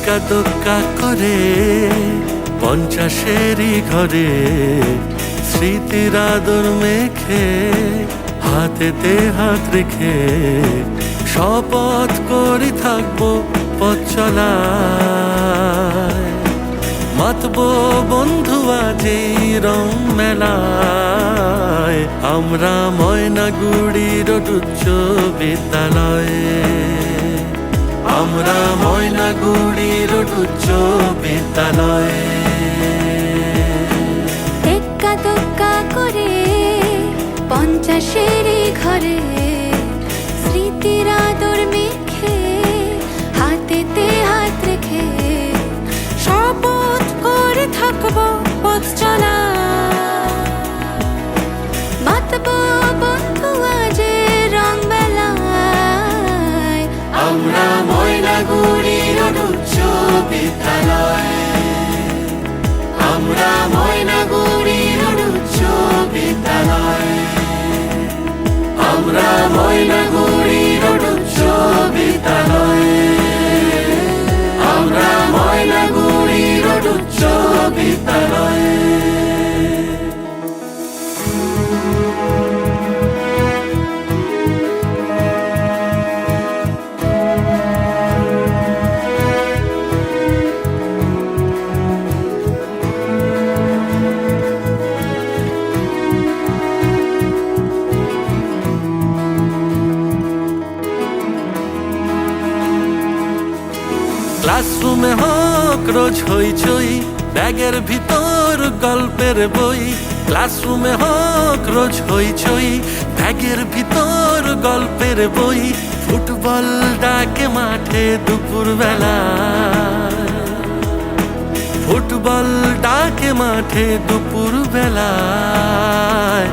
একা দোক্কা করে 50-এরই ঘরে স্মৃতির আদর মেখে হাতেতে হাত রেখে শপথ করি থাকবো পথ চলায়। মাতবো বন্ধু আজ এই রং মেলায়, আমরা ময়নাগুড়ির উচ্চ বিদ্যালয়ে, আমরা ময়নাগুড়ির উচ্চ বিদ্যালয়ে। একা দোক্কা করে 50-এরই ঘরে স্মৃতির আদর মেখে হাতেতে হাত রেখে শপথ করে থাকবো পথ চলা। মাতবো বন্ধু আজ রং মেলায়, আমরা ময়নাগুড়ির উচ্চ বিদ্যালয়ে, আমরা ময়নাগুড়ির উচ্চ বিদ্যালয়ে, আমরা ময়নাগুড়ির উচ্চ বিদ্যালয়ে, আমরা ময়নাগুড়ির উচ্চ বিদ্যালয়ে। ক্লাসরুমে হোক রোজ হইচই, ব্যাগের ভিতর গল্পের বই। ক্লাসরুমে হোক রোজ হইচই, ব্যাগের ভিতর গল্পের বই। ফুটবল ডাকে মাঠে দুপুর বেলা, ফুটবল ডাকে মাঠে দুপুর বেলায়।